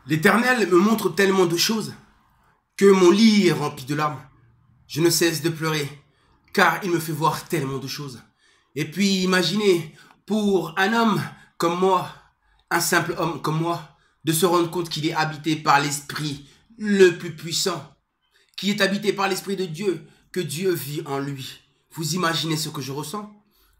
L'Éternel me montre tellement de choses que mon lit est rempli de larmes. Je ne cesse de pleurer, car il me fait voir tellement de choses. Et puis imaginez, pour un homme comme moi, un simple homme comme moi, de se rendre compte qu'il est habité par l'Esprit le plus puissant, qui est habité par l'Esprit de Dieu, que Dieu vit en lui. Vous imaginez ce que je ressens?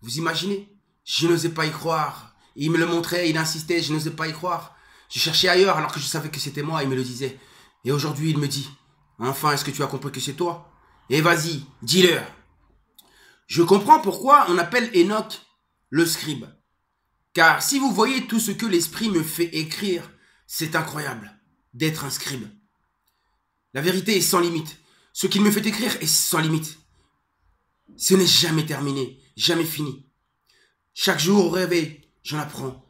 Vous imaginez? Je n'osais pas y croire. Il me le montrait, il insistait, je n'osais pas y croire. Je cherchais ailleurs alors que je savais que c'était moi, il me le disait. Et aujourd'hui, il me dit, enfin, est-ce que tu as compris que c'est toi? Et vas-y, dis-leur. Je comprends pourquoi on appelle Enoch le scribe. Car si vous voyez tout ce que l'Esprit me fait écrire, c'est incroyable d'être un scribe. La vérité est sans limite. Ce qu'il me fait écrire est sans limite. Ce n'est jamais terminé, jamais fini. Chaque jour au réveil, j'en apprends.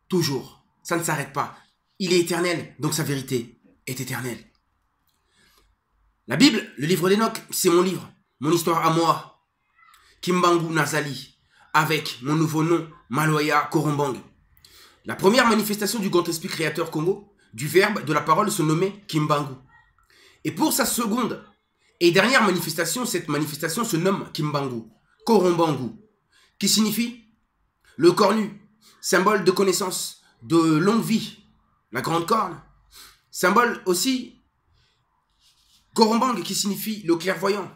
Toujours. Ça ne s'arrête pas. Il est éternel, donc sa vérité est éternelle. La Bible, le livre d'Enoch, c'est mon livre, mon histoire à moi. Kimbangu Nazali, avec mon nouveau nom, Maloya Korombang. La première manifestation du grand esprit créateur Congo, du verbe, de la parole, se nommait Kimbangu. Et pour sa seconde et dernière manifestation, cette manifestation se nomme Kimbangu, Korombangu, qui signifie le cornu, symbole de connaissance, de longue vie, la grande corne. Symbole aussi Korombang qui signifie le clairvoyant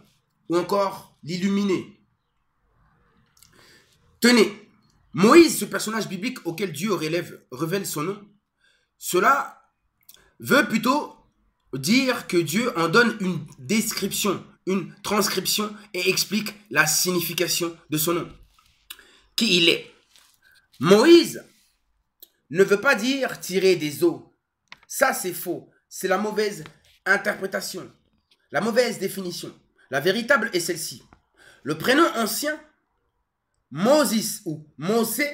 ou encore l'illuminé. Tenez, Moïse, ce personnage biblique auquel Dieu révèle son nom, cela veut plutôt dire que Dieu en donne une description, une transcription et explique la signification de son nom. Qui il est. Moïse ne veut pas dire tirer des eaux. Ça, c'est faux. C'est la mauvaise interprétation, la mauvaise définition. La véritable est celle-ci. Le prénom ancien, Moses ou Mosé,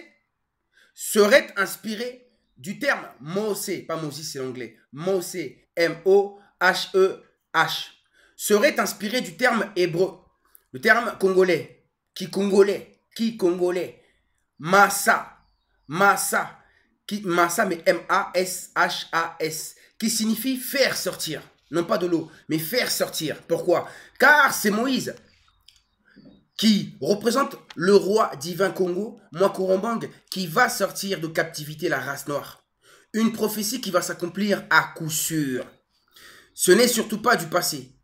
serait inspiré du terme Mosé, pas Moses, c'est l'anglais, Mosé, M-O-H-E-H, serait inspiré du terme hébreu, le terme congolais, qui congolais, Massa, Massa, Massa, mais M-A-S-H-A-S, qui signifie faire sortir. Non pas de l'eau, mais faire sortir. Pourquoi? Car c'est Moïse qui représente le roi divin Congo, Mwakorombang, qui va sortir de captivité la race noire. Une prophétie qui va s'accomplir à coup sûr. Ce n'est surtout pas du passé.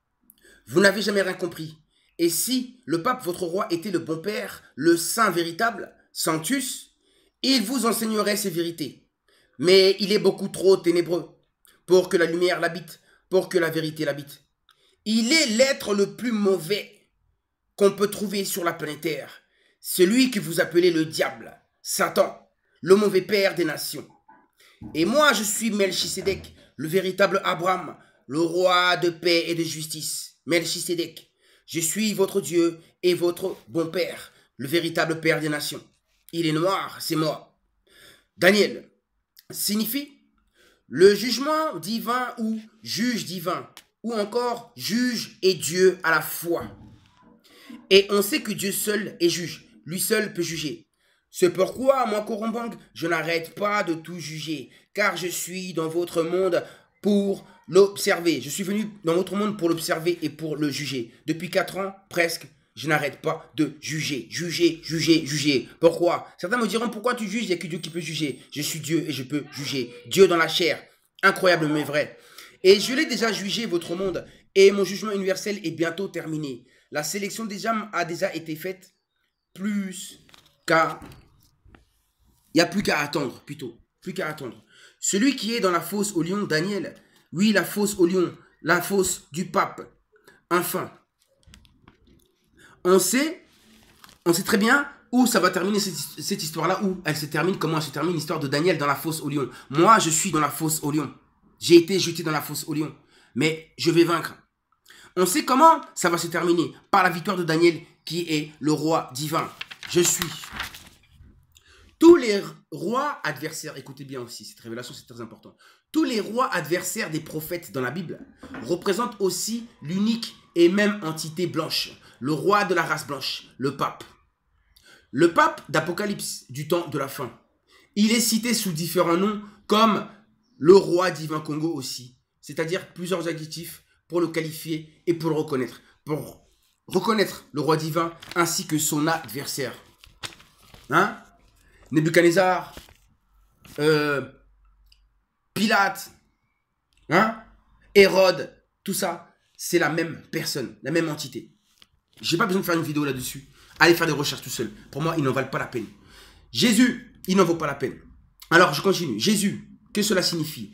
Vous n'avez jamais rien compris. Et si le pape, votre roi, était le bon père, le saint véritable, Sanctus, il vous enseignerait ces vérités. Mais il est beaucoup trop ténébreux pour que la lumière l'habite, pour que la vérité l'habite. Il est l'être le plus mauvais qu'on peut trouver sur la planète Terre. Celui que vous appelez le diable, Satan, le mauvais père des nations. Et moi, je suis Melchisédek, le véritable Abraham, le roi de paix et de justice. Melchisédek, je suis votre Dieu et votre bon père, le véritable père des nations. Il est noir, c'est moi. Daniel signifie le jugement divin ou juge divin, ou encore juge et Dieu à la fois. Et on sait que Dieu seul est juge, lui seul peut juger. C'est pourquoi, moi, Korombang, je n'arrête pas de tout juger, car je suis dans votre monde pour l'observer. Je suis venu dans votre monde pour l'observer et pour le juger. Depuis 4 ans, presque, je n'arrête pas de juger, juger. Pourquoi? Certains me diront, pourquoi tu juges? Il n'y a que Dieu qui peut juger. Je suis Dieu et je peux juger. Dieu dans la chair. Incroyable mais vrai. Et je l'ai déjà jugé, votre monde, et mon jugement universel est bientôt terminé. La sélection des âmes a déjà été faite, plus qu'à... Il n'y a plus qu'à attendre, plutôt. Plus qu'à attendre. Celui qui est dans la fosse au lion, Daniel. Oui, la fosse au lion. La fosse du pape. Enfin. On sait très bien où ça va terminer cette histoire-là, où elle se termine, comment elle se termine, l'histoire de Daniel dans la fosse au lion. Moi, je suis dans la fosse au lion. J'ai été jeté dans la fosse au lion. Mais je vais vaincre. On sait comment ça va se terminer. Par la victoire de Daniel, qui est le roi divin. Je suis. Tous les rois adversaires, écoutez bien aussi, cette révélation c'est très important. Tous les rois adversaires des prophètes dans la Bible représentent aussi l'unique et même entité blanche. Le roi de la race blanche, le pape. Le pape d'Apocalypse, du temps de la fin. Il est cité sous différents noms comme le roi divin Congo aussi. C'est-à-dire plusieurs adjectifs pour le qualifier et pour le reconnaître. Pour reconnaître le roi divin ainsi que son adversaire. Hein? Nebuchadnezzar, Pilate, hein? Hérode, tout ça, c'est la même personne, la même entité. J'ai pas besoin de faire une vidéo là-dessus. Allez faire des recherches tout seul. Pour moi, ils n'en valent pas la peine. Jésus, il n'en vaut pas la peine. Alors, je continue. Jésus, que cela signifie?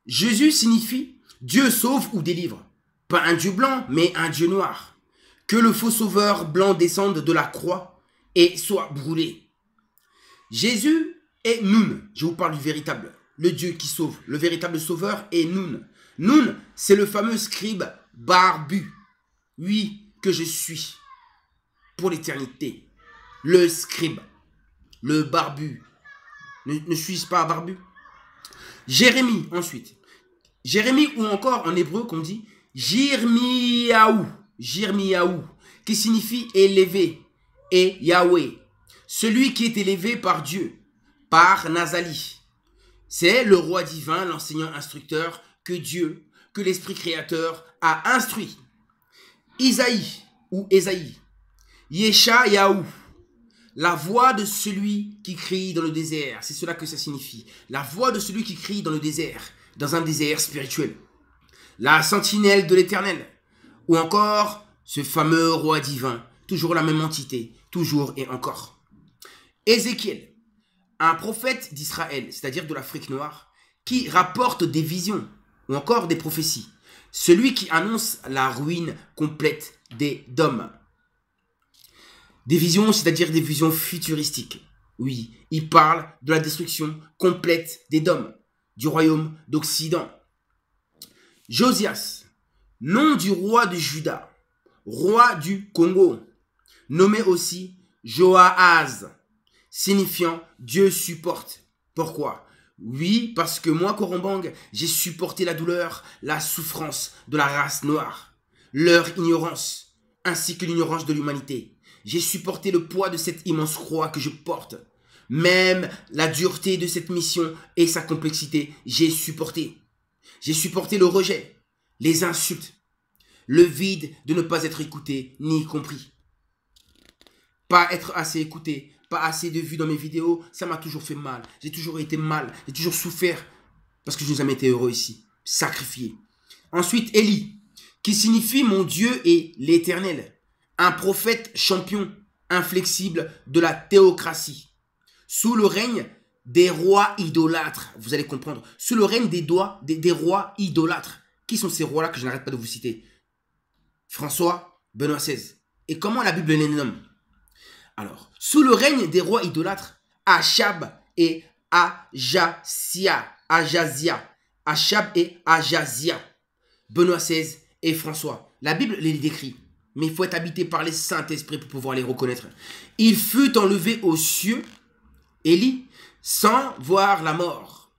Jésus signifie Dieu sauve ou délivre. Pas un Dieu blanc, mais un Dieu noir. Que le faux sauveur blanc descende de la croix et soit brûlé. Jésus est Nun. Je vous parle du véritable. Le Dieu qui sauve. Le véritable sauveur est Nun. Nun, c'est le fameux scribe barbu. Oui, que je suis. Pour l'éternité. Le scribe. Le barbu. Ne suis-je pas barbu? Jérémie, ensuite. Jérémie, ou encore en hébreu qu'on dit Jirmiyahu. Jirmiyahu, qui signifie élevé. Et Yahweh. Celui qui est élevé par Dieu. Par Nazali. C'est le roi divin, l'enseignant instructeur que Dieu, que l'Esprit créateur a instruit. Isaïe ou Ésaïe. Yeshayahu. La voix de celui qui crie dans le désert. C'est cela que ça signifie. La voix de celui qui crie dans le désert. Dans un désert spirituel. La sentinelle de l'Éternel. Ou encore ce fameux roi divin. Toujours la même entité. Toujours et encore. Ézéchiel. Un prophète d'Israël. C'est-à-dire de l'Afrique noire. Qui rapporte des visions. Ou encore des prophéties. Celui qui annonce la ruine complète des dômes. Des visions, c'est-à-dire des visions futuristiques. Oui, il parle de la destruction complète des dômes, du royaume d'Occident. Josias, nom du roi de Juda, roi du Congo, nommé aussi Joahaz, signifiant Dieu supporte. Pourquoi? Oui, parce que moi, Korombang, j'ai supporté la douleur, la souffrance de la race noire, leur ignorance, ainsi que l'ignorance de l'humanité. J'ai supporté le poids de cette immense croix que je porte. Même la dureté de cette mission et sa complexité, j'ai supporté. J'ai supporté le rejet, les insultes, le vide de ne pas être écouté ni compris. Pas être assez écouté, pas assez de vues dans mes vidéos, ça m'a toujours fait mal. J'ai toujours été mal, j'ai toujours souffert parce que je n'ai jamais été heureux ici. Sacrifié. Ensuite, Élie, qui signifie mon Dieu est l'Éternel. Un prophète champion, inflexible de la théocratie. Sous le règne des rois idolâtres. Vous allez comprendre. Sous le règne des rois idolâtres. Qui sont ces rois-là que je n'arrête pas de vous citer? François, Benoît XVI. Et comment la Bible les nomme? Alors, sous le règne des rois idolâtres, Achab et Ajazia. Achab et Ajazia. Benoît XVI et François. La Bible les décrit. Mais il faut être habité par les Saint-Esprit pour pouvoir les reconnaître. Il fut enlevé aux cieux, Élie, sans voir la mort.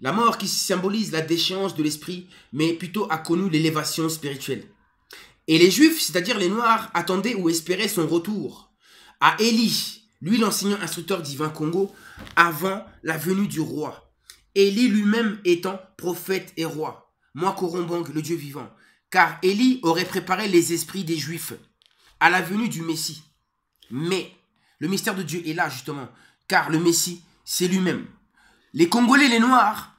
La mort qui symbolise la déchéance de l'esprit, mais plutôt a connu l'élévation spirituelle. Et les Juifs, c'est-à-dire les Noirs, attendaient ou espéraient son retour. À Élie, lui l'enseignant instructeur divin Congo, avant la venue du roi. Élie lui-même étant prophète et roi. Moi, Korombang, le Dieu vivant. Car Élie aurait préparé les esprits des Juifs à la venue du Messie. Mais le mystère de Dieu est là justement, car le Messie, c'est lui-même. Les Congolais, les Noirs,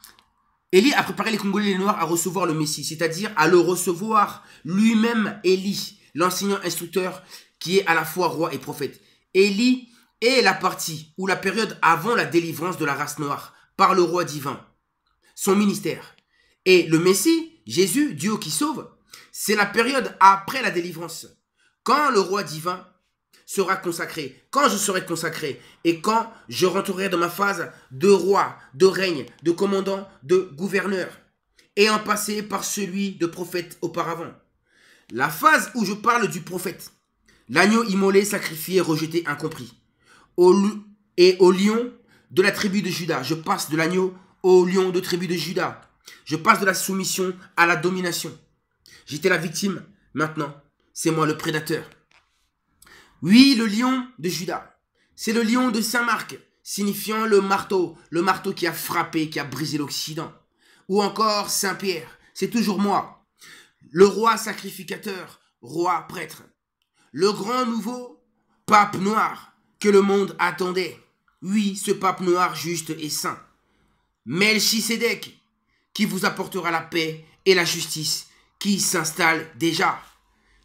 Élie a préparé les Congolais, les Noirs à recevoir le Messie, c'est-à-dire à le recevoir lui-même, Élie, l'enseignant instructeur qui est à la fois roi et prophète. Élie est la partie ou la période avant la délivrance de la race noire par le roi divin, son ministère. Et le Messie, Jésus, Dieu qui sauve, c'est la période après la délivrance. Quand le roi divin sera consacré, quand je serai consacré et quand je rentrerai dans ma phase de roi, de règne, de commandant, de gouverneur, ayant passé par celui de prophète auparavant. La phase où je parle du prophète, l'agneau immolé, sacrifié, rejeté, incompris. Et au lion de la tribu de Juda, je passe de l'agneau au lion de tribu de Juda. Je passe de la soumission à la domination. J'étais la victime, maintenant, c'est moi le prédateur. Oui, le lion de Juda, c'est le lion de Saint-Marc, signifiant le marteau qui a frappé, qui a brisé l'Occident. ou encore Saint-Pierre. C'est toujours moi. Le roi sacrificateur, roi prêtre. Le grand nouveau pape noir que le monde attendait. Oui, ce pape noir juste et saint. Melchisédek, qui vous apportera la paix et la justice, qui s'installe déjà.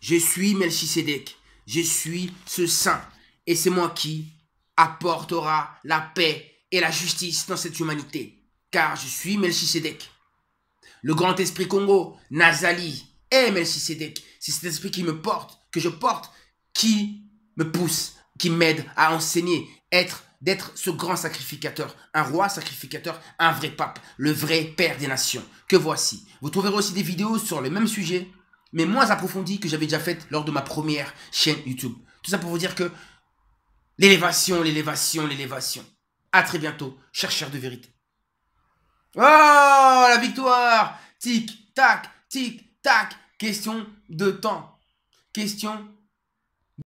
Je suis Melchisédek, je suis ce saint, et c'est moi qui apportera la paix et la justice dans cette humanité, car je suis Melchisédek. Le grand esprit Congo, Nazali, est Melchisédek. C'est cet esprit qui me porte, que je porte, qui me pousse, qui m'aide à enseigner, d'être ce grand sacrificateur, un roi sacrificateur, un vrai pape, le vrai père des nations, que voici. Vous trouverez aussi des vidéos sur le même sujet, mais moins approfondies que j'avais déjà faites lors de ma première chaîne YouTube. Tout ça pour vous dire que l'élévation, l'élévation, l'élévation. À très bientôt, chercheurs de vérité. Oh, la victoire! Tic, tac, question de temps. Question